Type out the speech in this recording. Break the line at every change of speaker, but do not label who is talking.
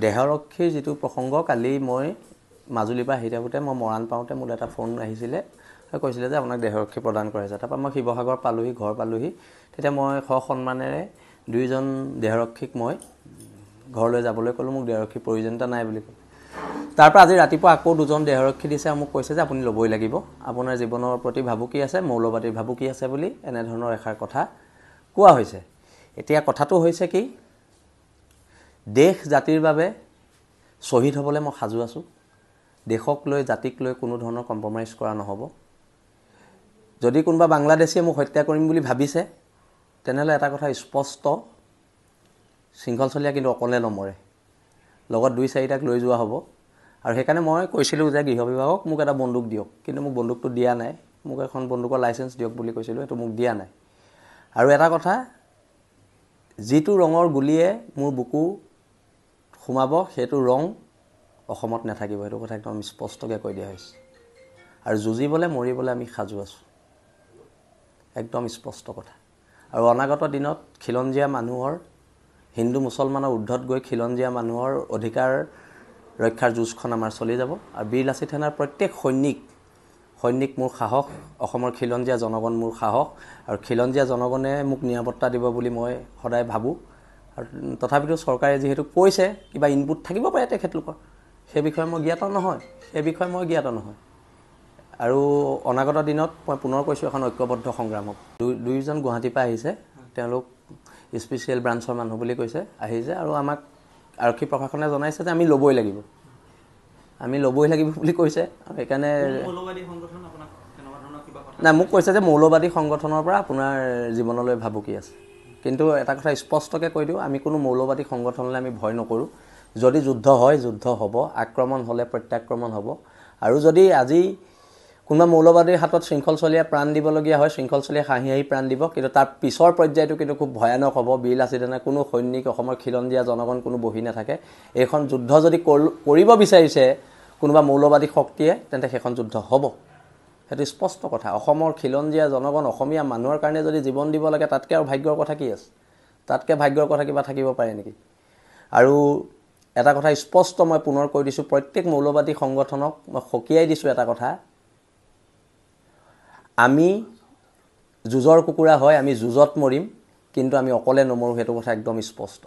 দেহৰক্ষীৰ যিটো প্ৰসংগ কালি মই মাজুলীৰ পৰা আহি থাকোঁতে মই মৰাণ পাওঁতে মোৰ এটা ফোন আহিছিলে কৈছিলে যে আপোনাক দেহৰক্ষী প্ৰদান কৰা হৈছে। তাৰপৰা মই শিৱসাগৰ পালোহি, ঘৰ পালোহি। তেতিয়া মই সন্মানেৰে দুইজন দেহৰক্ষীক মই ঘৰলৈ যাবলৈ ক'লোঁ। মোক দেহৰক্ষীৰ প্ৰয়োজনীয়তা নাই বুলি ক'লে। তাৰপৰা আজি ৰাতিপুৱা আকৌ দুজন দেহৰক্ষী দিছে আৰু মোক কৈছে যে আপুনি ল'বই লাগিব, আপোনাৰ জীৱনৰ প্ৰতি ভাবুকি আছে, মৌলবাদীৰ ভাবুকি আছে বুলি এনেধৰণৰ এষাৰ কথা কোৱা হৈছে। এতিয়া কথাটো হৈছে কি, দেশ জাতিৰ বাবে শ্বহীদ হ'বলৈ মই সাজু আছোঁ। দেশক লৈ, জাতিক লৈ কোনো ধৰণৰ কম্প্ৰমাইজ কৰা নহ'ব। যদি কোনোবা বাংলাদেশীয়ে মোক হত্যা কৰিম বুলি ভাবিছে, তেনেহ'লে এটা কথা স্পষ্ট, শৃংখলচলীয়া কিন্তু অকলে নমৰে, লগত 2-4টাক লৈ যোৱা হ'ব। আৰু সেইকাৰণে মই কৈছিলোঁ যে গৃহ বিভাগক মোক এটা বন্দুক দিয়ক, কিন্তু মোক বন্দুকটো দিয়া নাই। মোক এখন বন্দুকৰ লাইচেঞ্চ দিয়ক বুলি কৈছিলোঁ, সেইটো মোক দিয়া নাই। আৰু এটা কথা, যিটো ৰঙৰ গুলীয়ে মোৰ বুকু সোমাব সেইটো ৰং অসমত নাথাকিব, সেইটো কথা একদম স্পষ্টকৈ কৈ দিয়া হৈছে। আৰু যুঁজিবলৈ মৰিবলৈ আমি সাজু আছোঁ, একদম স্পষ্ট কথা। আৰু অনাগত দিনত খিলঞ্জীয়া মানুহৰ, হিন্দু মুছলমানৰ ঊৰ্ধত গৈ খিলঞ্জীয়া মানুহৰ অধিকাৰ ৰক্ষাৰ যুঁজখন আমাৰ চলি যাব। আৰু বীৰ লাচিত সেনাৰ প্ৰত্যেক সৈনিক মোৰ সাহস, অসমৰ খিলঞ্জীয়া জনগণ মোৰ সাহস, আৰু খিলঞ্জীয়া জনগণে মোক নিৰাপত্তা দিব বুলি মই সদায় ভাবোঁ। আৰু তথাপিতো চৰকাৰে যিহেতু কৈছে, কিবা ইনপুট থাকিব পাৰে তেখেতলোকৰ, সেই বিষয়ে মই জ্ঞাত নহয়। আৰু অনাগত দিনত মই পুনৰ কৈছোঁ এখন ঐক্যবদ্ধ সংগ্ৰাম হ'ব। দুইজন গুৱাহাটীৰ পৰা আহিছে, তেওঁলোক স্পেচিয়েল ব্ৰাঞ্চৰ মানুহ বুলি কৈছে, আহিছে আৰু আমাক আৰক্ষী প্ৰশাসনে জনাইছে যে আমি ল'বই লাগিব বুলি কৈছে। আৰু সেইকাৰণে নাই, মোক কৈছে যে মৌলবাদী সংগঠনৰ পৰা আপোনাৰ জীৱনলৈ ভাবুকি আছে। কিন্তু এটা কথা স্পষ্টকৈ কৈ দিওঁ, আমি কোনো মৌলবাদী সংগঠনলৈ আমি ভয় নকৰোঁ। যদি যুদ্ধ হয়, যুদ্ধ হ'ব, আক্ৰমণ হ'লে প্ৰত্যাক্ৰমণ হ'ব। আৰু যদি আজি কোনোবা মৌলবাদীৰ হাতত শৃংখলচলীয়া প্ৰাণ দিবলগীয়া হয়, শৃংখলচলীয়া হাঁহি প্ৰাণ দিব, কিন্তু তাৰ পিছৰ পৰ্যায়টো কিন্তু খুব ভয়ানক হ'ব। বীৰ লাচিতেনে কোনো সৈনিক, অসমৰ খিলঞ্জীয়া জনগণ কোনো বহি নাথাকে। এইখন যুদ্ধ যদি কৰিব বিচাৰিছে কোনোবা মৌলবাদী শক্তিয়ে, তেন্তে সেইখন যুদ্ধ হ'ব, সেইটো স্পষ্ট কথা। অসমৰ খিলঞ্জীয়া জনগণ, অসমীয়া মানুহৰ কাৰণে যদি জীৱন দিব লাগে, তাতকৈ আৰু ভাগ্যৰ কথা কি আছে? তাতকৈ ভাগ্যৰ কথা কিবা থাকিব পাৰে নেকি? আৰু এটা কথা স্পষ্ট মই পুনৰ কৈ দিছোঁ, প্ৰত্যেক মৌলবাদী সংগঠনক মই সকীয়াই দিছোঁ এটা কথা, আমি যুঁজৰ কুকুৰা হয়, আমি যুঁজত মৰিম, কিন্তু আমি অকলে নমৰোঁ, সেইটো কথা একদম স্পষ্ট।